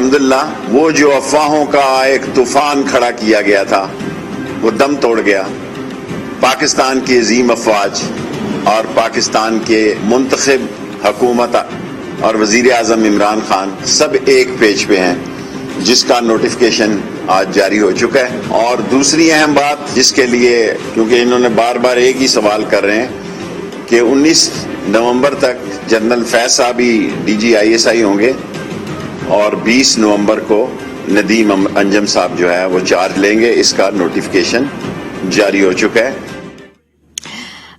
الحمدللہ وہ جو افواہوں کا ایک طوفان کھڑا کیا گیا تھا وہ دم توڑ گیا. پاکستان کی عظیم افواج اور پاکستان کے منتخب حکومت اور وزیر اعظم عمران خان سب ایک پیج پہ ہیں، جس کا نوٹیفیکیشن آج جاری ہو چکا ہے. اور دوسری اہم بات جس کے لیے، کیونکہ انہوں نے بار بار ایک ہی سوال کر رہے ہیں کہ 19 نومبر تک جنرل فیض صاحب ہی ڈی جی آئی ایس آئی ہوں گے اور 20 نومبر کو ندیم انجم صاحب جو ہے وہ چارج لیں گے. اس کا نوٹیفیکیشن جاری ہو چکا ہے.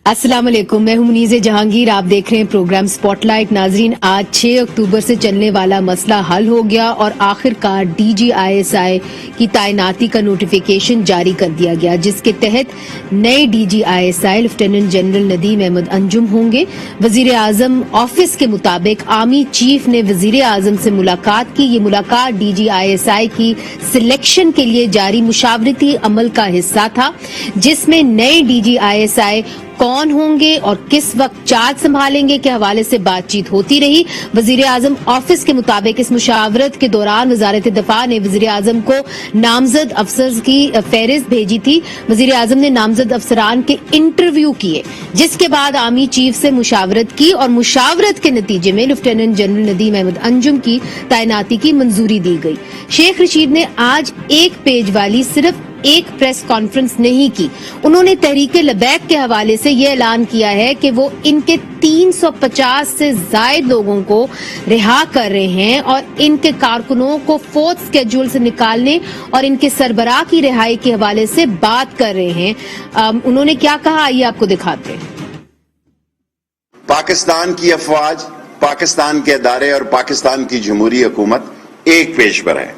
السلام علیکم، میں ہوں منیز جہانگیر، آپ دیکھ رہے ہیں پروگرام سپاٹ لائٹ. ناظرین، آج 6 اکتوبر سے چلنے والا مسئلہ حل ہو گیا اور آخر کار ڈی جی آئی ایس آئی کی تعیناتی کا نوٹیفیکیشن جاری کر دیا گیا، جس کے تحت نئے D G I S I lieutenant general Nadeem Ahmed Anjum ہوں گے. وزیر اعظم آفس کے مطابق آرمی چیف نے وزیر اعظم سے ملاقات کی. یہ ملاقات ڈی جی آئی ایس آئی کی سلیکشن کے لیے جاری مشاورتی عمل کا حصہ تھا، جس میں نئے ڈی جی آئی ایس آئی کون ہوں گے اور کس وقت چارج سنبھالیں گے کے حوالے سے بات چیت ہوتی رہی. وزیر اعظم آفس کے مطابق اس مشاورت کے دوران وزارت دفاع نے وزیر اعظم کو نامزد افسر کی فہرست بھیجی تھی. وزیر اعظم نے نامزد افسران کے انٹرویو کیے، جس کے بعد آرمی چیف سے مشاورت کی اور مشاورت کے نتیجے میں لیفٹیننٹ جنرل ندیم احمد انجم کی تعیناتی کی منظوری دی گئی. شیخ رشید نے آج ایک پیج والی صرف ایک پریس کانفرنس نہیں کی. انہوں نے تحریک لبیک کے حوالے سے یہ اعلان کیا ہے کہ وہ ان کے 350 سے زائد لوگوں کو رہا کر رہے ہیں اور ان کے کارکنوں کو فورتھ اسکیڈول سے نکالنے اور ان کے سربراہ کی رہائی کے حوالے سے بات کر رہے ہیں. انہوں نے کیا کہا، آئیے آپ کو دکھاتے ہیں. پاکستان کی افواج، پاکستان کے ادارے اور پاکستان کی جمہوری حکومت ایک پیج پر ہے،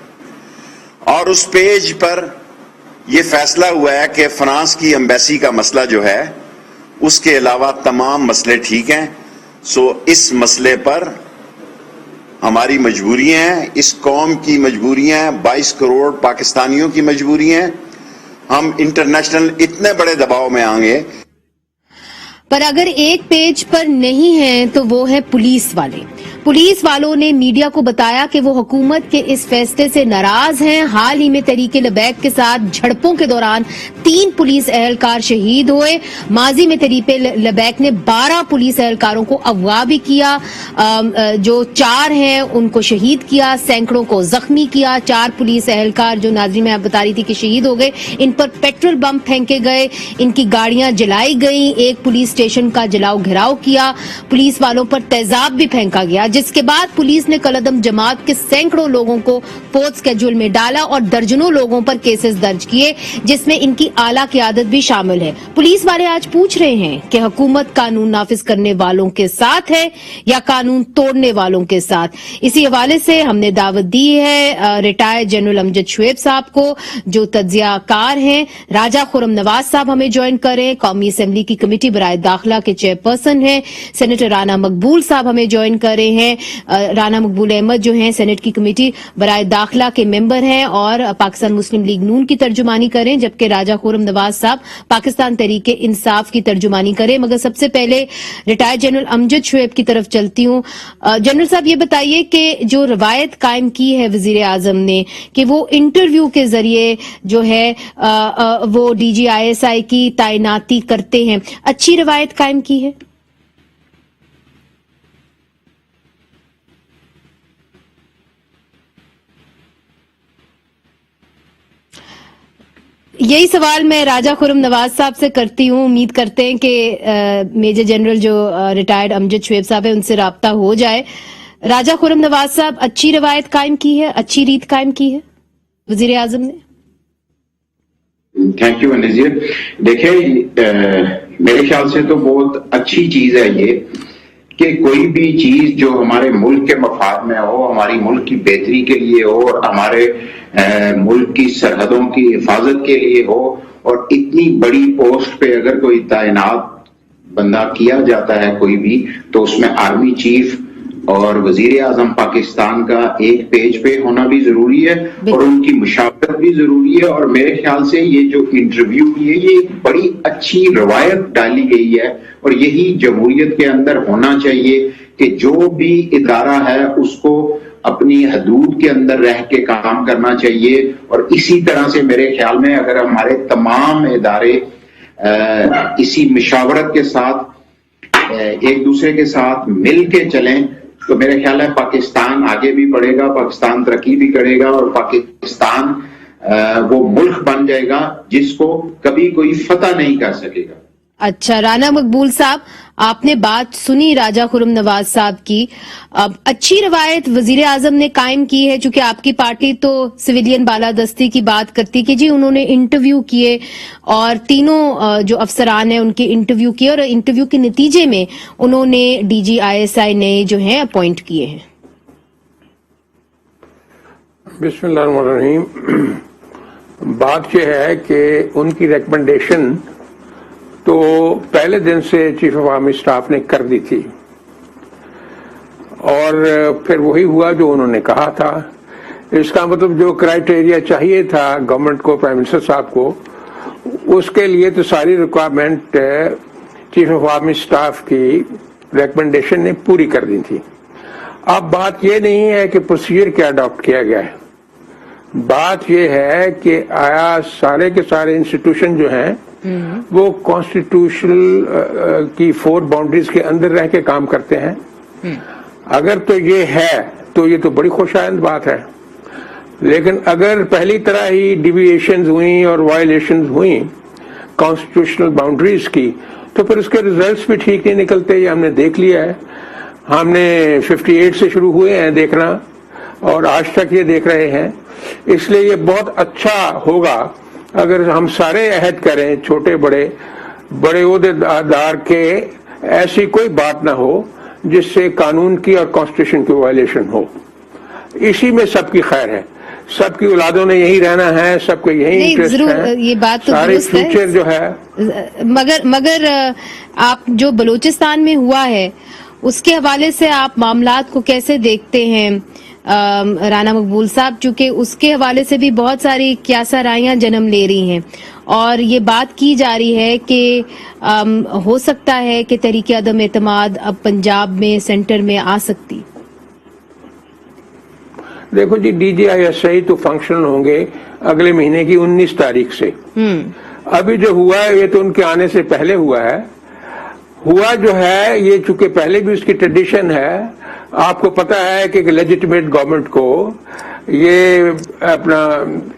اور اس پیج پر یہ فیصلہ ہوا ہے کہ فرانس کی ایمبیسی کا مسئلہ جو ہے اس کے علاوہ تمام مسئلے ٹھیک ہیں. سو اس مسئلے پر ہماری مجبوریاں ہیں، اس قوم کی مجبوریاں ہیں، 22 کروڑ پاکستانیوں کی مجبوریاں ہیں. ہم انٹرنیشنل اتنے بڑے دباؤ میں آئیں گے. پر اگر ایک پیج پر نہیں ہیں تو وہ ہے پولیس والے. پولیس والوں نے میڈیا کو بتایا کہ وہ حکومت کے اس فیصلے سے ناراض ہیں. حال ہی میں تحریک لبیک کے ساتھ جھڑپوں کے دوران 3 پولیس اہلکار شہید ہوئے. ماضی میں تحریک لبیک نے 12 پولیس اہلکاروں کو اغوا بھی کیا، جو 4 ہیں ان کو شہید کیا، سینکڑوں کو زخمی کیا. 4 پولیس اہلکار جو ناظرین میں آپ بتا رہی تھی کہ شہید ہو گئے، ان پر پیٹرول بم پھینکے گئے، ان کی گاڑیاں جلائی گئیں، ایک پولیس اسٹیشن کا جلاؤ گھراؤ کیا، پولیس والوں پر تیزاب بھی پھینکا گیا، جس کے بعد پولیس نے کالعدم جماعت کے سینکڑوں لوگوں کو فورتھ اسکیڈول میں ڈالا اور درجنوں لوگوں پر کیسز درج کیے، جس میں ان کی اعلیٰ قیادت بھی شامل ہے. پولیس والے آج پوچھ رہے ہیں کہ حکومت قانون نافذ کرنے والوں کے ساتھ ہے یا قانون توڑنے والوں کے ساتھ. اسی حوالے سے ہم نے دعوت دی ہے ریٹائرڈ جنرل امجد شعیب صاحب کو، جو تجزیہ کار ہیں. راجہ خرم نواز صاحب ہمیں جوائن کریں، قومی اسمبلی کی کمیٹی برائے داخلہ کے چیئرپرسن ہیں. سینیٹر رانا مقبول صاحب ہمیں جوائن کر رہے ہیں. رانا مقبول احمد جو ہیں سینٹ کی کمیٹی برائے داخلہ کے ممبر ہیں اور پاکستان مسلم لیگ نون کی ترجمانی کریں، جبکہ راجہ خرم نواز صاحب پاکستان تحریک انصاف کی ترجمانی کریں. مگر سب سے پہلے ریٹائرڈ جنرل امجد شعیب کی طرف چلتی ہوں. جنرل صاحب یہ بتائیے کہ جو روایت قائم کی ہے وزیر اعظم نے کہ وہ انٹرویو کے ذریعے جو ہے وہ ڈی جی آئی ایس آئی کی تعیناتی کرتے ہیں، اچھی روایت قائم کی ہے؟ یہی سوال میں راجہ خرم نواز صاحب سے کرتی ہوں. امید کرتے ہیں کہ میجر جنرل جو ریٹائرڈ امجد شعیب صاحب ہے ان سے رابطہ ہو جائے. راجہ خرم نواز صاحب، اچھی روایت قائم کی ہے، اچھی ریت قائم کی ہے وزیر اعظم نے؟ تھینک یو انیس. دیکھیں، میرے خیال سے تو بہت اچھی چیز ہے یہ کہ کوئی بھی چیز جو ہمارے ملک کے مفاد میں ہو، ہماری ملک کی بہتری کے لیے ہو اور ہمارے ملک کی سرحدوں کی حفاظت کے لیے ہو، اور اتنی بڑی پوسٹ پہ اگر کوئی تعینات بندہ کیا جاتا ہے کوئی بھی، تو اس میں آرمی چیف اور وزیر اعظم پاکستان کا ایک پیج پہ ہونا بھی ضروری ہے اور ان کی مشاورت بھی ضروری ہے. اور میرے خیال سے یہ جو انٹرویو کی ہے یہ ایک بڑی اچھی روایت ڈالی گئی ہے اور یہی جمہوریت کے اندر ہونا چاہیے کہ جو بھی ادارہ ہے اس کو اپنی حدود کے اندر رہ کے کام کرنا چاہیے، اور اسی طرح سے میرے خیال میں اگر ہمارے تمام ادارے اسی مشاورت کے ساتھ ایک دوسرے کے ساتھ مل کے چلیں تو میرے خیال ہے پاکستان آگے بھی بڑھے گا، پاکستان ترقی بھی کرے گا، اور پاکستان وہ ملک بن جائے گا جس کو کبھی کوئی فتح نہیں کر سکے گا۔ اچھا رانا مقبول صاحب، آپ نے بات سنی راجہ خرم نواز صاحب کی۔ اچھی روایت وزیر اعظم نے قائم کی ہے، چونکہ آپ کی پارٹی تو سویلین بالادستی کی بات کرتی کہ جی انہوں نے انٹرویو کیے اور تینوں جو افسران ہیں ان کے انٹرویو کیے، اور انٹرویو کے نتیجے میں انہوں نے ڈی جی ISI نئے جو ہیں اپوائنٹ کیے ہیں۔ بسم اللہ الرحمن الرحیم۔ بات یہ ہے کہ ان کی ریکمنڈیشن تو پہلے دن سے چیف آف آرمی اسٹاف نے کر دی تھی، اور پھر وہی ہوا جو انہوں نے کہا تھا۔ اس کا مطلب جو کرائیٹیریا چاہیے تھا گورنمنٹ کو، پرائم منسٹر صاحب کو، اس کے لیے تو ساری requirement chief of army staff کی ریکمنڈیشن نے پوری کر دی تھی۔ اب بات یہ نہیں ہے کہ پروسیجر کیا اڈاپٹ کیا گیا ہے، بات یہ ہے کہ آیا سارے کے سارے انسٹیٹیوشن جو ہیں وہ کانسٹیٹیوشنل کی 4 باؤنڈریز کے اندر رہ کے کام کرتے ہیں۔ اگر تو یہ ہے تو یہ تو بڑی خوشائند بات ہے، لیکن اگر پہلی طرح ہی ڈیویشنز ہوئیں اور وائلیشنز ہوئیں کانسٹیٹیوشنل باؤنڈریز کی، تو پھر اس کے ریزلٹس بھی ٹھیک نہیں نکلتے۔ یہ ہم نے دیکھ لیا ہے، ہم نے 58 سے شروع ہوئے ہیں دیکھنا، اور آج تک یہ دیکھ رہے ہیں۔ اس لیے یہ بہت اچھا ہوگا اگر ہم سارے عہد کریں، چھوٹے بڑے عہدیدار کے، ایسی کوئی بات نہ ہو جس سے قانون کی اور کانسٹیٹیوشن کی وائلیشن ہو۔ اسی میں سب کی خیر ہے، سب کی اولادوں نے یہی رہنا ہے، سب کو یہی انٹرسٹ ہے، یہ بات تو سارے فیوچر جو ہے۔ مگر آپ جو بلوچستان میں ہوا ہے اس کے حوالے سے آپ معاملات کو کیسے دیکھتے ہیں رانا مقبول صاحب؟ چونکہ اس کے حوالے سے بھی بہت ساری کیاسا رائیاں جنم لے رہی ہیں، اور یہ بات کی جا رہی ہے کہ ہو سکتا ہے کہ تحریک عدم اعتماد اب پنجاب میں سینٹر میں آ سکتی۔ دیکھو جی، ڈی جی ISI تو فنکشنل ہوں گے اگلے مہینے کی 19 تاریخ سے۔ ابھی جو ہوا ہے یہ تو ان کے آنے سے پہلے ہوا ہے۔ ہوا جو ہے یہ چونکہ پہلے بھی اس کی ٹریڈیشن ہے، آپ کو پتا ہے کہ لیجیٹمیٹ گورنمنٹ کو یہ اپنا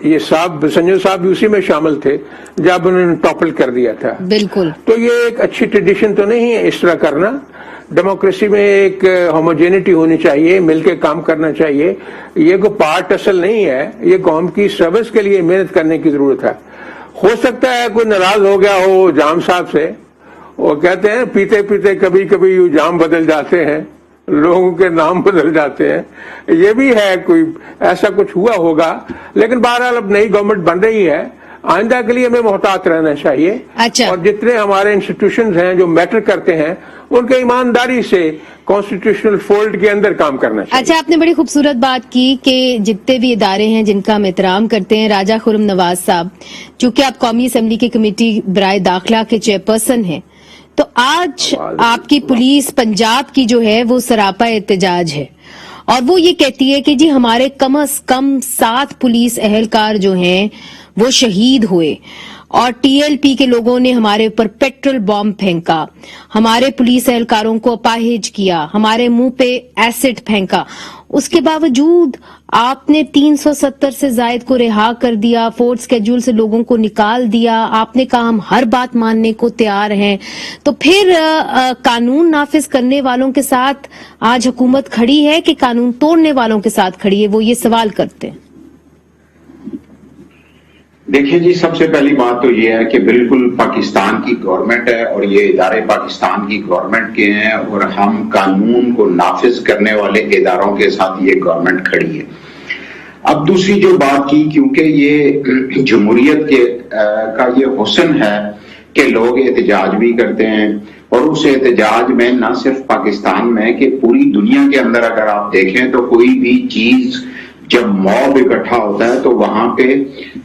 یہ سنجو صاحب بھی اسی میں شامل تھے جب انہوں نے ٹاپل کر دیا تھا۔ بالکل، تو یہ ایک اچھی ٹریڈیشن تو نہیں ہے اس طرح کرنا۔ ڈیموکریسی میں ایک ہوموجینٹی ہونی چاہیے، مل کے کام کرنا چاہیے۔ یہ کوئی پارٹ اصل نہیں ہے، یہ قوم کی سروس کے لیے محنت کرنے کی ضرورت ہے۔ ہو سکتا ہے کوئی ناراض ہو گیا ہو جام صاحب سے، وہ کہتے ہیں پیتے پیتے کبھی کبھی جام بدل جاتے ہیں، لوگوں کے نام بدل جاتے ہیں، یہ بھی ہے، کوئی ایسا کچھ ہوا ہوگا۔ لیکن بہرحال اب نئی گورنمنٹ بن رہی ہے، آئندہ کے لیے ہمیں محتاط رہنا چاہیے، اور جتنے ہمارے انسٹیٹیوشنز ہیں جو میٹر کرتے ہیں ان کے ایمانداری سے کانسٹیٹیوشنل فولڈ کے اندر کام کرنا چاہیے۔ اچھا، آپ نے بڑی خوبصورت بات کی کہ جتنے بھی ادارے ہیں جن کا ہم احترام کرتے ہیں، راجہ خرم نواز صاحب چونکہ آپ قومی اسمبلی کی کمیٹی برائے داخلہ کے چیئرپرسن ہیں، تو آج آپ کی پولیس پنجاب کی جو ہے وہ سراپا احتجاج ہے، اور وہ یہ کہتی ہے کہ جی ہمارے کم از کم 7 پولیس اہلکار جو ہیں وہ شہید ہوئے، اور TLP کے لوگوں نے ہمارے اوپر پیٹرول بام پھینکا، ہمارے پولیس اہلکاروں کو اپاہج کیا، ہمارے منہ پہ ایسڈ پھینکا۔ اس کے باوجود آپ نے 370 سے زائد کو رہا کر دیا، 4 اسکیڈول سے لوگوں کو نکال دیا، آپ نے کہا ہم ہر بات ماننے کو تیار ہیں۔ تو پھر قانون نافذ کرنے والوں کے ساتھ آج حکومت کھڑی ہے کہ قانون توڑنے والوں کے ساتھ کھڑی ہے؟ وہ یہ سوال کرتے ہیں۔ دیکھیں جی، سب سے پہلی بات تو یہ ہے کہ بالکل پاکستان کی گورنمنٹ ہے، اور یہ ادارے پاکستان کی گورنمنٹ کے ہیں، اور ہم قانون کو نافذ کرنے والے اداروں کے ساتھ یہ گورنمنٹ کھڑی ہے۔ اب دوسری جو بات کی، کیونکہ یہ جمہوریت کا یہ حسن ہے کہ لوگ احتجاج بھی کرتے ہیں، اور اس احتجاج میں نہ صرف پاکستان میں کہ پوری دنیا کے اندر اگر آپ دیکھیں تو کوئی بھی چیز جب موب اکٹھا ہوتا ہے تو وہاں پہ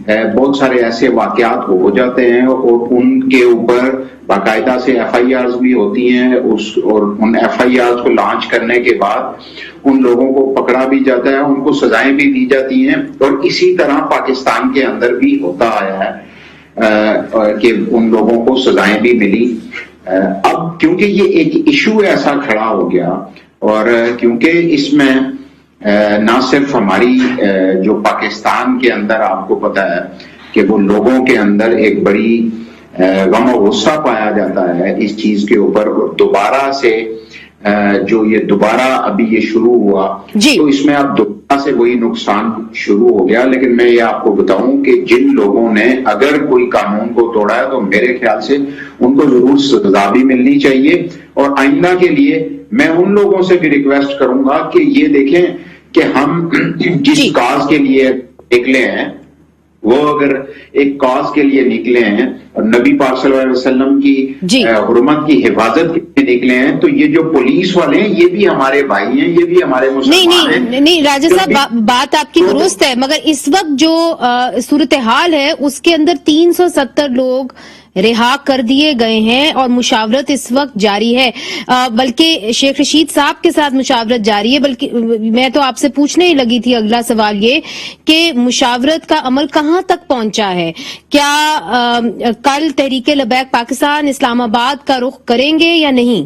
بہت سارے ایسے واقعات ہو جاتے ہیں اور ان کے اوپر باقاعدہ سے ایف آئی آرز بھی ہوتی ہیں، اور ان ایف آئی آرز کو لانچ کرنے کے بعد ان لوگوں کو پکڑا بھی جاتا ہے، ان کو سزائیں بھی دی جاتی ہیں، اور اسی طرح پاکستان کے اندر بھی ہوتا آیا ہے کہ ان لوگوں کو سزائیں بھی ملی۔ اب کیونکہ یہ ایک ایشو ایسا کھڑا ہو گیا، اور کیونکہ اس میں نہ صرف ہماری جو پاکستان کے اندر آپ کو پتا ہے کہ وہ لوگوں کے اندر ایک بڑی غم و غصہ پایا جاتا ہے اس چیز کے اوپر، اور دوبارہ سے جو یہ دوبارہ ابھی یہ شروع ہوا تو اس میں اب دوبارہ سے وہی نقصان شروع ہو گیا۔ لیکن میں یہ آپ کو بتاؤں کہ جن لوگوں نے اگر کوئی قانون کو توڑا ہے تو میرے خیال سے ان کو ضرور سزا بھی ملنی چاہیے، اور آئندہ کے لیے میں ان لوگوں سے بھی ریکویسٹ کروں گا کہ یہ دیکھیں کہ ہم جس کاز کے لیے نکلے ہیں وہ اگر ایک کاز کے لیے نکلے ہیں اور نبی پاک صلی اللہ علیہ وسلم کی حرمت کی حفاظت کے لیے نکلے ہیں، تو یہ جو پولیس والے ہیں یہ بھی ہمارے بھائی ہیں، یہ بھی ہمارے مسلمان ہیں۔ نہیں راجہ صاحب، بات آپ کی درست ہے، مگر اس وقت جو صورتحال ہے اس کے اندر 370 لوگ رہا کر دیے گئے ہیں اور مشاورت اس وقت جاری ہے، بلکہ شیخ رشید صاحب کے ساتھ مشاورت جاری ہے۔ بلکہ میں تو آپ سے پوچھنے ہی لگی تھی اگلا سوال یہ کہ مشاورت کا عمل کہاں تک پہنچا ہے؟ کیا کل تحریک لبیک پاکستان اسلام آباد کا رخ کریں گے یا نہیں؟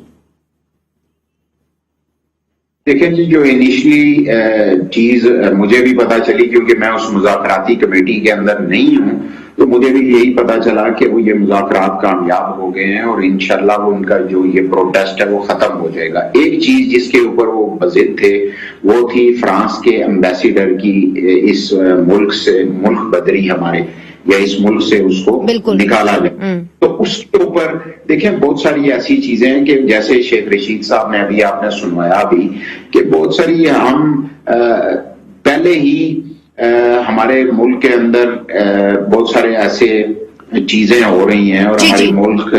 دیکھیں جی، جو انیشلی چیز مجھے بھی پتا چلی، کیونکہ میں اس مذاکراتی کمیٹی کے اندر نہیں ہوں، تو مجھے بھی یہی پتا چلا کہ وہ یہ مذاکرات کامیاب ہو گئے ہیں اور انشاءاللہ وہ ان کا جو یہ پروٹیسٹ ہے وہ ختم ہو جائے گا۔ ایک چیز جس کے اوپر وہ بضد تھے وہ تھی فرانس کے امبیسیڈر کی اس ملک سے، ملک بدری ہمارے، یا اس ملک سے اس کو نکالا جائے۔ تو اس کے اوپر دیکھیں بہت ساری ایسی چیزیں ہیں کہ جیسے شیخ رشید صاحب نے ابھی آپ نے سنوایا بھی کہ بہت ساری ہم پہلے ہی ہمارے ملک کے اندر بہت سارے ایسے چیزیں ہو رہی ہیں اور ہمارے ملک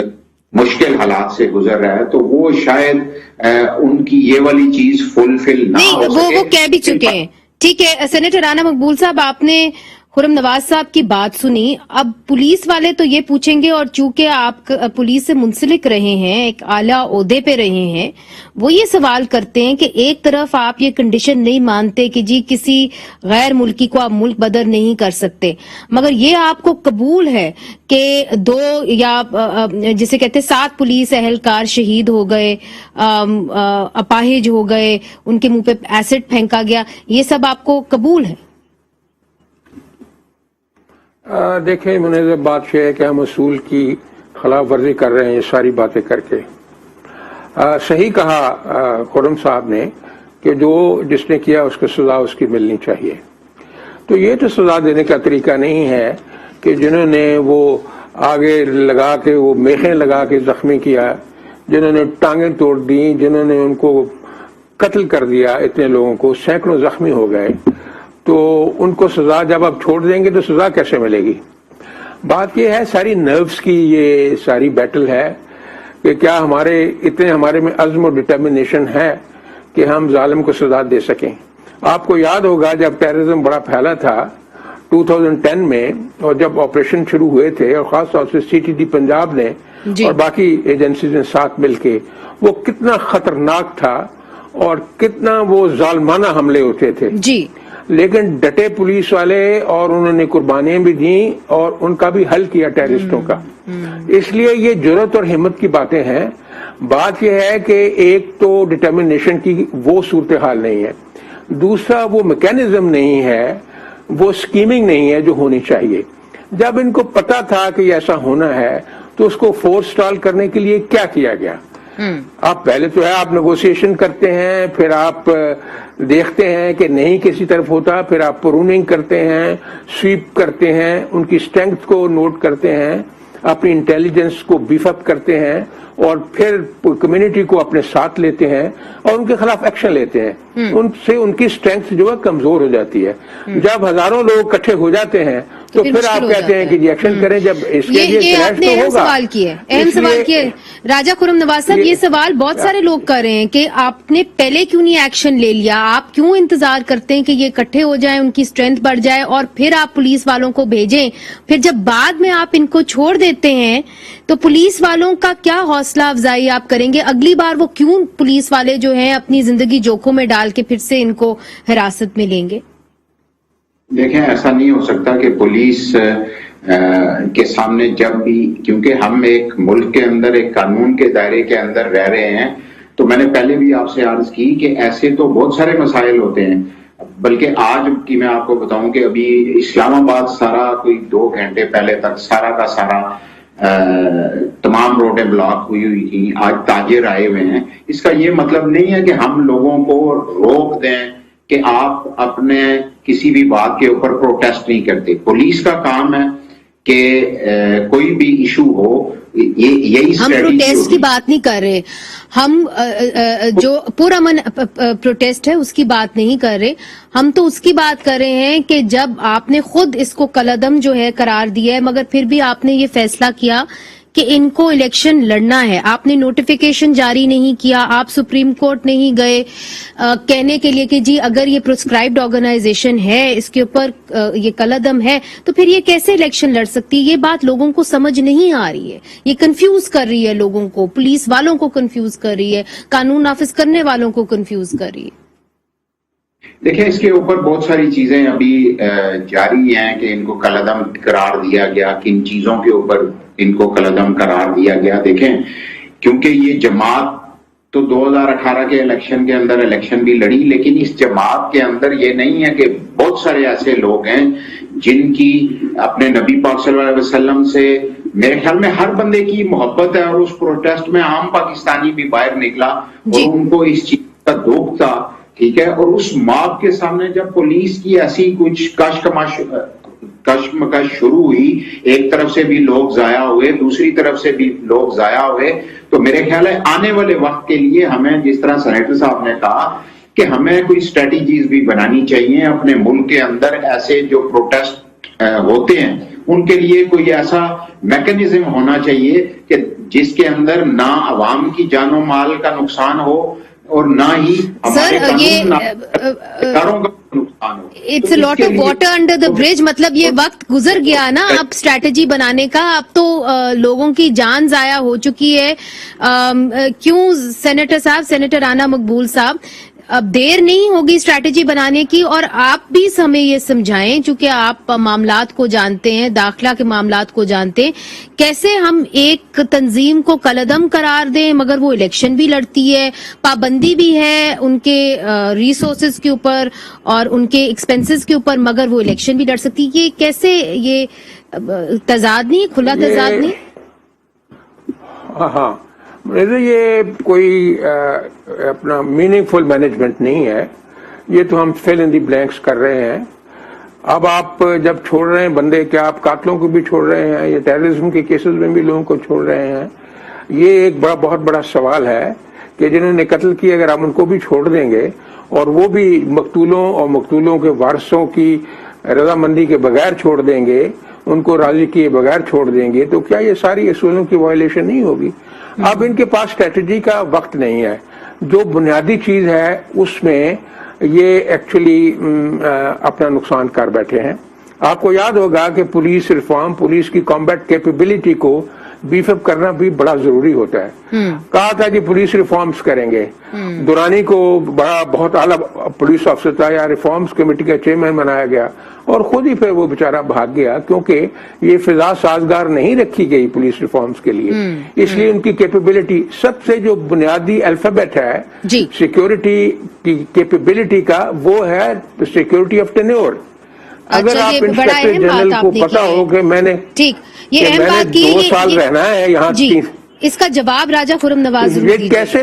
مشکل حالات سے گزر رہا ہے، تو وہ شاید ان کی یہ والی چیز فلفل نہ ہو سکے۔ وہ کہہ بھی چکے ہیں۔ ٹھیک ہے سینیٹر رانا مقبول صاحب، آپ نے خرم نواز صاحب کی بات سنی، اب پولیس والے تو یہ پوچھیں گے، اور چونکہ آپ پولیس سے منسلک رہے ہیں، ایک اعلیٰ عہدے پہ رہے ہیں، وہ یہ سوال کرتے ہیں کہ ایک طرف آپ یہ کنڈیشن نہیں مانتے کہ جی کسی غیر ملکی کو آپ ملک بدر نہیں کر سکتے، مگر یہ آپ کو قبول ہے کہ 2 یا جسے کہتے 7 پولیس اہلکار شہید ہو گئے، اپاہج ہو گئے، ان کے منہ پہ ایسڈ پھینکا گیا، یہ سب آپ کو قبول ہے؟ دیکھیں منظر بات یہ ہے کہ ہم اصول کی خلاف ورزی کر رہے ہیں یہ ساری باتیں کر کے۔ صحیح کہا خرم صاحب نے کہ جو جس نے کیا اس کو سزا اس کی ملنی چاہیے، تو یہ تو سزا دینے کا طریقہ نہیں ہے کہ جنہوں نے وہ آگے لگا کے وہ میخیں لگا کے زخمی کیا، جنہوں نے ٹانگیں توڑ دی، جنہوں نے ان کو قتل کر دیا، اتنے لوگوں کو سینکڑوں زخمی ہو گئے، تو ان کو سزا جب آپ چھوڑ دیں گے تو سزا کیسے ملے گی؟ بات یہ ہے ساری نروس کی یہ ساری بیٹل ہے کہ کیا ہمارے میں عزم و ڈٹرمنیشن ہے کہ ہم ظالم کو سزا دے سکیں۔ آپ کو یاد ہوگا جب ٹیررزم بڑا پھیلا تھا 2010 میں، اور جب آپریشن شروع ہوئے تھے، اور خاص طور سے سی ٹی ڈی پنجاب نے اور باقی ایجنسیز نے ساتھ مل کے، وہ کتنا خطرناک تھا اور کتنا وہ ظالمانہ حملے ہوتے تھے، لیکن ڈٹے پولیس والے اور انہوں نے قربانیاں بھی دیں اور ان کا بھی حل کیا ٹیررسٹوں کا۔ اس لیے یہ جرأت اور ہمت کی باتیں ہیں۔ بات یہ ہے کہ ایک تو ڈٹرمنیشن کی وہ صورتحال نہیں ہے، دوسرا وہ میکینزم نہیں ہے، وہ سکیمنگ نہیں ہے جو ہونی چاہیے۔ جب ان کو پتا تھا کہ ایسا ہونا ہے تو اس کو فورس ٹال کرنے کے لیے کیا کیا گیا؟ آپ پہلے تو ہے آپ نیگوسیشن کرتے ہیں، پھر آپ دیکھتے ہیں کہ نہیں کسی طرف ہوتا، پھر آپ پروننگ کرتے ہیں، سویپ کرتے ہیں، ان کی اسٹرینگتھ کو نوٹ کرتے ہیں، اپنی انٹیلیجنس کو بیف اپ کرتے ہیں، اور پھر کمیونٹی کو اپنے ساتھ لیتے ہیں اور ان کے خلاف ایکشن لیتے ہیں، ان سے ان کی اسٹرینتھ جو ہے کمزور ہو جاتی ہے۔ جب ہزاروں لوگ اکٹھے ہو جاتے ہیں تو پھر آپ کہتے ہیں کہ جی ایکشن کریں، جب اس کے لیے کریش تو ہوگا۔ اہم سوال کیے راجہ خرم نواز صاحب، یہ سوال بہت سارے لوگ کر رہے ہیں کہ آپ نے پہلے کیوں نہیں ایکشن لے لیا، آپ کیوں انتظار کرتے ہیں کہ یہ اکٹھے ہو جائیں، ان کی اسٹرینتھ بڑھ جائے اور پھر آپ پولیس والوں کو بھیجیں، پھر جب بعد میں آپ ان کو چھوڑ دیتے ہیں تو پولیس والوں کا کیا حوصلہ افزائی آپ کریں گے؟ اگلی بار وہ کیوں پولیس والے جو ہیں اپنی زندگی جوکھوں میں ڈال کے پھر سے ان کو حراست میں لیں گے؟ دیکھیں، ایسا نہیں ہو سکتا کہ پولیس کے سامنے جب بھی، کیونکہ ہم ایک ملک کے اندر ایک قانون کے دائرے کے اندر رہ رہے ہیں، تو میں نے پہلے بھی آپ سے عرض کی کہ ایسے تو بہت سارے مسائل ہوتے ہیں، بلکہ آج کی میں آپ کو بتاؤں کہ ابھی اسلام آباد سارا کوئی 2 گھنٹے پہلے تک سارا کا سارا تمام روڈیں بلاک ہوئی تھی، آج تاجر آئے ہوئے ہیں۔ اس کا یہ مطلب نہیں ہے کہ ہم لوگوں کو روک دیں کہ آپ اپنے کسی بھی بات کے اوپر پروٹیسٹ نہیں کرتے۔ پولیس کا کام ہے کہ کوئی بھی ایشو ہو، یہی ہم پروٹیسٹ کی بات نہیں کر رہے، ہم جو پرامن پروٹیسٹ ہے اس کی بات نہیں کر رہے، ہم تو اس کی بات کر رہے ہیں کہ جب آپ نے خود اس کو کالعدم جو ہے قرار دیا ہے، مگر پھر بھی آپ نے یہ فیصلہ کیا کہ ان کو الیکشن لڑنا ہے، آپ نے نوٹیفیکیشن جاری نہیں کیا، آپ سپریم کورٹ نہیں گئے کہنے کے لیے کہ جی اگر یہ پرسکرائبڈ آرگنائزیشن ہے، اس کے اوپر یہ کالعدم ہے، تو پھر یہ کیسے الیکشن لڑ سکتی ہے؟ یہ بات لوگوں کو سمجھ نہیں آ رہی ہے، یہ کنفیوز کر رہی ہے لوگوں کو، پولیس والوں کو کنفیوز کر رہی ہے، قانون نافذ کرنے والوں کو کنفیوز کر رہی ہے۔ دیکھیں، اس کے اوپر بہت ساری چیزیں ابھی جاری ہیں کہ ان کو کالعدم قرار دیا گیا، کن چیزوں کے اوپر ان کو کالعدم قرار دیا گیا۔ دیکھیں، کیونکہ یہ جماعت تو 2018 کے الیکشن کے اندر الیکشن بھی لڑی، لیکن اس جماعت کے اندر یہ نہیں ہے کہ بہت سارے ایسے لوگ ہیں جن کی اپنے نبی پاک صلی اللہ علیہ وسلم سے میرے خیال میں ہر بندے کی محبت ہے، اور اس پروٹیسٹ میں عام پاکستانی بھی باہر نکلا اور ان کو اس چیز کا دکھ تھا، ٹھیک ہے، اور اس ماب کے سامنے جب پولیس کی ایسی کچھ کشمکش شروع ہوئی، ایک طرف سے بھی لوگ ضائع ہوئے، دوسری طرف سے بھی لوگ ضائع ہوئے، تو میرے خیال ہے آنے والے وقت کے لیے ہمیں، جس طرح سینیٹر صاحب نے کہا کہ ہمیں کوئی اسٹریٹجیز بھی بنانی چاہیے اپنے ملک کے اندر۔ ایسے جو پروٹیسٹ ہوتے ہیں ان کے لیے کوئی ایسا میکنزم ہونا چاہیے کہ جس کے اندر نہ عوام کی جان و مال کا نقصان ہو اور نہ ہی ہمارے اداروں کا نقصان ہو۔ It's a lot of water under the bridge, مطلب یہ وقت گزر گیا نا اب اسٹریٹجی بنانے کا، اب تو لوگوں کی جان ضائع ہو چکی ہے۔ کیوں سینیٹر صاحب، سینیٹر رانا مقبول صاحب، اب دیر نہیں ہوگی اسٹریٹجی بنانے کی، اور آپ بھی ہمیں یہ سمجھائیں چونکہ آپ معاملات کو جانتے ہیں، داخلہ کے معاملات کو جانتے ہیں، کیسے ہم ایک تنظیم کو کالعدم قرار دیں مگر وہ الیکشن بھی لڑتی ہے، پابندی بھی ہے ان کے ریسورسز کے اوپر اور ان کے ایکسپینسز کے اوپر، مگر وہ الیکشن بھی لڑ سکتی، یہ کیسے، یہ تضاد نہیں، کھلا تضاد نہیں؟ ہاں، یہ کوئی اپنا میننگ فل مینجمنٹ نہیں ہے، یہ تو ہم فل ان دی بلینکس کر رہے ہیں۔ اب آپ جب چھوڑ رہے ہیں بندے، کیا آپ قاتلوں کو بھی چھوڑ رہے ہیں یا ٹیررزم کے کیسز میں بھی لوگوں کو چھوڑ رہے ہیں؟ یہ ایک بہت بڑا سوال ہے کہ جنہوں نے قتل کیا اگر آپ ان کو بھی چھوڑ دیں گے اور وہ بھی مقتولوں اور مقتولوں کے وارثوں کی رضامندی کے بغیر چھوڑ دیں گے، ان کو راضی کیے بغیر چھوڑ دیں گے، تو کیا یہ ساری اصولوں کی وائلیشن نہیں ہوگی؟ اب ان کے پاس اسٹریٹجی کا وقت نہیں ہے، جو بنیادی چیز ہے اس میں یہ ایکچولی اپنا نقصان کر بیٹھے ہیں۔ آپ کو یاد ہوگا کہ پولیس ریفارم، پولیس کی کمبیٹ کیپیبلٹی کو بیف اپ کرنا بھی بڑا ضروری ہوتا ہے۔ کہا تھا کہ پولیس ریفارمز کریں گے، دورانی کو بہت اعلیٰ پولیس افسر تھا یا ریفارمز کمیٹی کا چیئرمین بنایا گیا، اور خود ہی پھر وہ بیچارہ بھاگ گیا کیونکہ یہ فضا سازگار نہیں رکھی گئی پولیس ریفارمز کے لیے۔ اس لیے ان کی کیپیبلٹی، سب سے جو بنیادی الفابیٹ ہے سیکیورٹی کی کیپیبلٹی کا، وہ ہے سیکیورٹی آف ٹینیور۔ اگر آپ انسپیکٹر جنرل کو پتا ہو کہ میں نے 2 سال رہنا ہے یہاں، اس کا جواب راجہ خرم نواز یہ کیسے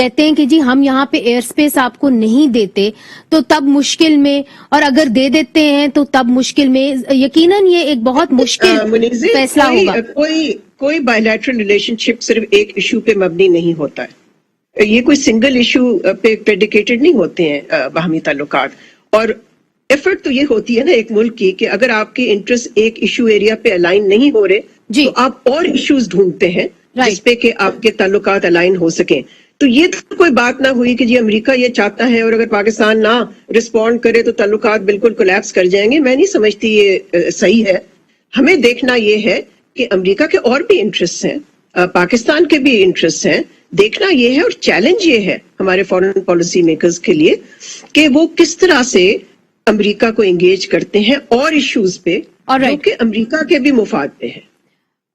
کہتے ہیں کہ جی ہم یہاں پہ ایئر سپیس آپ کو نہیں دیتے تو تب مشکل میں، اور اگر دے دیتے ہیں تو تب مشکل میں. یقیناً یہ ایک بہت مشکل فیصلہ ہوگا. کوئی بائیلیٹرل ریلیشن شپ صرف ایک ایشو پہ مبنی نہیں ہوتا ہے. یہ کوئی سنگل ایشو پہ پریڈیکیٹڈ نہیں ہوتے ہیں باہمی تعلقات. اور ایفرٹ تو یہ ہوتی ہے نا ایک ملک کی کہ اگر آپ کے انٹرسٹ ایک ایشو ایریا پہ الائن نہیں ہو رہے تو آپ اور ایشوز ڈھونڈتے ہیں جس پہ کہ آپ کے تعلقات الائن ہو سکیں. تو یہ تو کوئی بات نہ ہوئی کہ جی امریکہ یہ چاہتا ہے اور اگر پاکستان نہ رسپونڈ کرے تو تعلقات بالکل کولیپس کر جائیں گے. میں نہیں سمجھتی یہ صحیح ہے. ہمیں دیکھنا یہ ہے کہ امریکہ کے اور بھی انٹرسٹ ہیں، پاکستان کے بھی انٹرسٹ ہیں. دیکھنا یہ ہے اور چیلنج یہ ہے ہمارے فارن پالیسی میکرز کے لیے کہ وہ کس طرح سے امریکہ کو انگیج کرتے ہیں اور ایشوز پہ جو کہ امریکہ کے بھی مفاد پہ ہیں.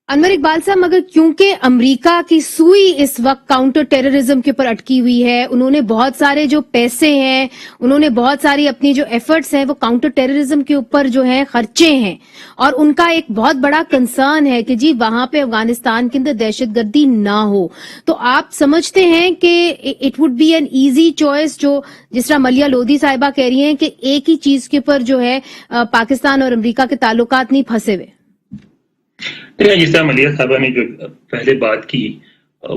انور اقبال صاحب، مگر کیونکہ امریکہ کی سوئی اس وقت کاؤنٹر ٹیررزم کے اوپر اٹکی ہوئی ہے، انہوں نے بہت سارے جو پیسے ہیں، انہوں نے بہت ساری اپنی جو ایفرٹس ہیں وہ کاؤنٹر ٹیررزم کے اوپر جو ہیں خرچے ہیں، اور ان کا ایک بہت بڑا کنسرن ہے کہ جی وہاں پہ افغانستان کے اندر دہشت گردی نہ ہو. تو آپ سمجھتے ہیں کہ it would be an easy choice, جو جس طرح ملیہ لودھی صاحبہ کہہ رہی ہیں کہ ایک ہی چیز کے اوپر جو ہے پاکستان اور امریکہ کے تعلقات نہیں پھنسے ہوئے؟ جس طرح ملیہ صاحبہ نے جو پہلے بات کی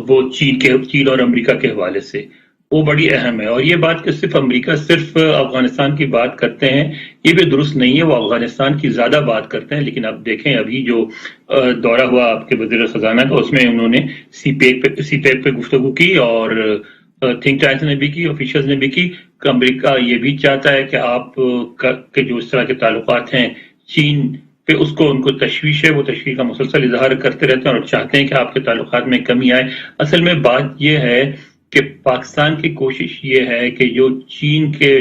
وہ چین اور امریکہ کے حوالے سے، وہ بڑی اہم ہے. اور یہ بات کہ صرف امریکہ صرف افغانستان کی بات کرتے ہیں، یہ بھی درست نہیں ہے. وہ افغانستان کی زیادہ بات کرتے ہیں. لیکن اب دیکھیں ابھی جو دورہ ہوا آپ کے وزیر خزانہ کا، اس میں انہوں نے سی پیک پہ گفتگو کی اور تھنک ٹینکس نے بھی کی، آفیشلز نے بھی کی کہ امریکہ یہ بھی چاہتا ہے کہ آپ کے جو اس طرح کے تعلقات ہیں چین پہ، اس کو ان کو تشویش ہے، وہ تشویش کا مسلسل اظہار کرتے رہتے ہیں اور چاہتے ہیں کہ آپ کے تعلقات میں کمی آئے. اصل میں بات یہ ہے کہ پاکستان کی کوشش یہ ہے کہ جو چین کے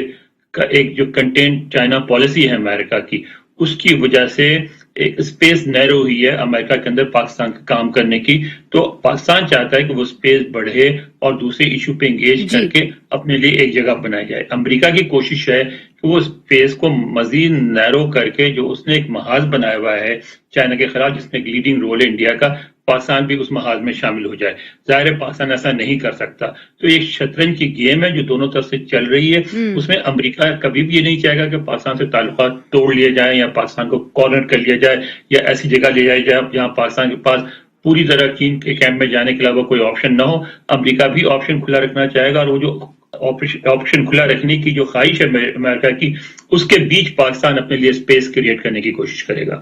ایک جو کنٹینٹ چائنا پالیسی ہے امریکہ کی، اس کی وجہ سے ایک اسپیس نیرو ہوئی ہے امریکہ کے اندر پاکستان کا کام کرنے کی. تو پاکستان چاہتا ہے کہ وہ اسپیس بڑھے اور دوسرے ایشو پہ انگیج کر کے اپنے لیے ایک جگہ بنائی جائے. امریکہ کی کوشش ہے کہ وہ اسپیس کو مزید نیرو کر کے جو اس نے ایک محاذ بنایا ہوا ہے چائنا کے خلاف، جس میں ایک لیڈنگ رول ہے انڈیا کا، پاکستان بھی اس محاذ میں شامل ہو جائے. ظاہر ہے پاکستان ایسا نہیں کر سکتا. تو ایک شطرنج کی گیم ہے جو دونوں طرف سے چل رہی ہے. اس میں امریکہ کبھی بھی یہ نہیں چاہے گا کہ پاکستان سے تعلقات توڑ لیے جائیں یا پاکستان کو کارنر کر لیا جائے یا ایسی جگہ لے جایا جائے جہاں پاکستان کے پاس پوری طرح چین کے کیمپ میں جانے کے علاوہ کوئی آپشن نہ ہو. امریکہ بھی آپشن کھلا رکھنا چاہے گا، اور وہ جو آپشن کھلا رکھنے کی جو خواہش ہے امریکہ کی، اس کے بیچ پاکستان اپنے لیے اسپیس کریٹ کرنے کی کوشش کرے گا.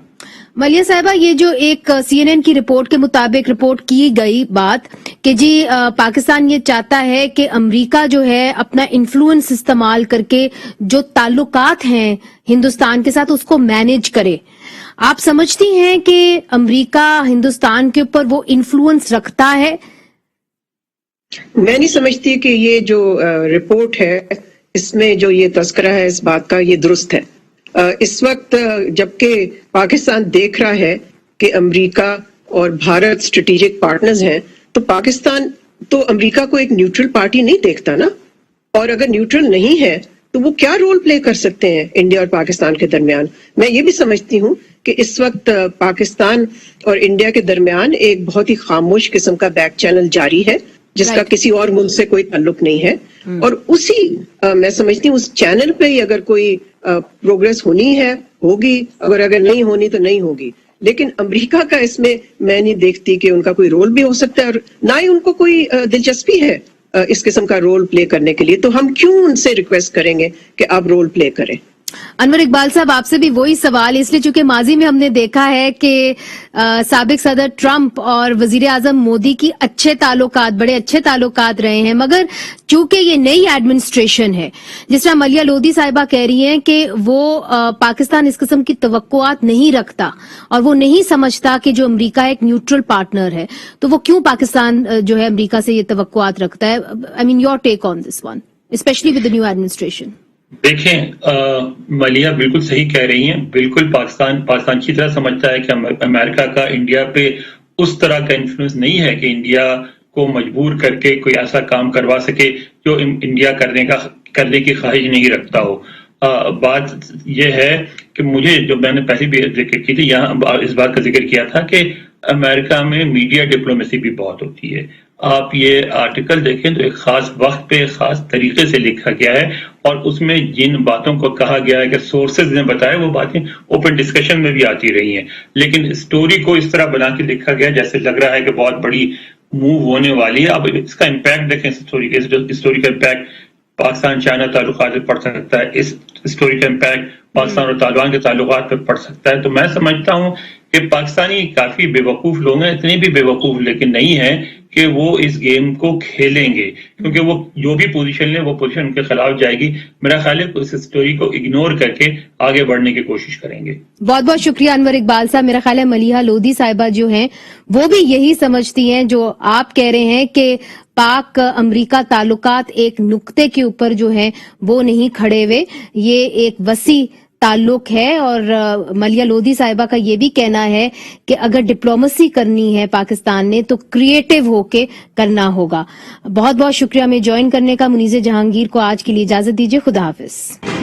ملیہ صاحبہ، یہ جو ایک سی این این کی رپورٹ کے مطابق رپورٹ کی گئی بات کہ جی پاکستان یہ چاہتا ہے کہ امریکہ جو ہے اپنا انفلوئنس استعمال کر کے جو تعلقات ہیں ہندوستان کے ساتھ اس کو مینج کرے. آپ سمجھتی ہیں کہ امریکہ ہندوستان کے اوپر وہ انفلوئنس رکھتا ہے؟ میں نہیں سمجھتی کہ یہ جو رپورٹ ہے اس میں جو یہ تذکرہ ہے اس بات کا یہ درست ہے. اس وقت جبکہ پاکستان دیکھ رہا ہے کہ امریکہ اور بھارت اسٹریٹجک پارٹنرز ہیں، تو پاکستان تو امریکہ کو ایک نیوٹرل پارٹی نہیں دیکھتا نا. اور اگر نیوٹرل نہیں ہے تو وہ کیا رول پلے کر سکتے ہیں انڈیا اور پاکستان کے درمیان؟ میں یہ بھی سمجھتی ہوں کہ اس وقت پاکستان اور انڈیا کے درمیان ایک بہت ہی خاموش قسم کا بیک چینل جاری ہے جس کا کسی اور ملک سے کوئی تعلق نہیں ہے. اور اسی میں سمجھتی ہوں اس چینل پہ ہی اگر کوئی پروگرس ہونی ہے ہوگی، اگر نہیں ہونی تو نہیں ہوگی. لیکن امریکہ کا اس میں میں نہیں دیکھتی کہ ان کا کوئی رول بھی ہو سکتا ہے، اور نہ ہی ان کو کوئی دلچسپی ہے اس قسم کا رول پلے کرنے کے لیے. تو ہم کیوں ان سے ریکویسٹ کریں گے کہ آپ رول پلے کریں؟ انور اقبال صاحب، آپ سے بھی وہی سوال، اس لیے چونکہ ماضی میں ہم نے دیکھا ہے کہ سابق صدر ٹرمپ اور وزیر اعظم مودی کی بڑے اچھے تعلقات رہے ہیں، مگر چونکہ یہ نئی ایڈمنسٹریشن ہے، جس طرح ملیہ لودھی صاحبہ کہہ رہی ہیں کہ وہ پاکستان اس قسم کی توقعات نہیں رکھتا اور وہ نہیں سمجھتا کہ جو امریکہ ایک نیوٹرل پارٹنر ہے، تو وہ کیوں پاکستان جو ہے امریکہ سے یہ توقعات رکھتا ہے؟ I mean your take on this one especially with the new administration. دیکھیں ملیہ بالکل صحیح کہہ رہی ہیں. بالکل پاکستان اچھی طرح سمجھتا ہے کہ امریکہ کا انڈیا پہ اس طرح کا انفلوئنس نہیں ہے کہ انڈیا کو مجبور کر کے کوئی ایسا کام کروا سکے جو انڈیا کرنے کی خواہش نہیں رکھتا ہو. بات یہ ہے کہ مجھے جو میں نے پہلے بھی ذکر کی تھی، یہاں اس بات کا ذکر کیا تھا کہ امریکہ میں میڈیا ڈپلومیسی بھی بہت ہوتی ہے. آپ یہ آرٹیکل دیکھیں تو ایک خاص وقت پہ خاص طریقے سے لکھا گیا ہے اور اس میں جن باتوں کو کہا گیا ہے کہ سورسز نے بتایا وہ باتیں اوپن ڈسکشن میں بھی آتی رہی ہیں، لیکن اسٹوری کو اس طرح بنا کے لکھا گیا جیسے لگ رہا ہے کہ بہت بڑی موو ہونے والی ہے. اب اس کا امپیکٹ دیکھیں اسٹوری کا امپیکٹ پاکستان چائنا تعلقات پہ پڑ سکتا ہے، اس اسٹوری کا امپیکٹ پاکستان اور طالبان کے تعلقات پہ پڑ سکتا ہے. تو میں سمجھتا ہوں کہ پاکستانی کافی بے وقوف لوگ ہیں، اتنے بھی بے وقوف لیکن نہیں ہیں کہ وہ اس گیم کو کھیلیں گے، کیونکہ وہ جو بھی پوزیشن لیں وہ پوزیشن ان کے خلاف جائے گی. میرا خیال ہے کہ اس اسٹوری کو اگنور کر کے آگے بڑھنے کی کوشش کریں گے. بہت بہت شکریہ انور اقبال صاحب. میرا خیال ہے ملیحہ لودھی صاحبہ جو ہیں وہ بھی یہی سمجھتی ہیں جو آپ کہہ رہے ہیں کہ پاک امریکہ تعلقات ایک نقطے کے اوپر جو ہیں وہ نہیں کھڑے ہوئے، یہ ایک وسیع تعلق ہے. اور ملیحہ لودھی صاحبہ کا یہ بھی کہنا ہے کہ اگر ڈپلومیسی کرنی ہے پاکستان نے تو کریٹو ہو کے کرنا ہوگا. بہت بہت شکریہ ہمیں جوائن کرنے کا. منیزہ جہانگیر کو آج کے لیے اجازت دیجیے. خدا حافظ.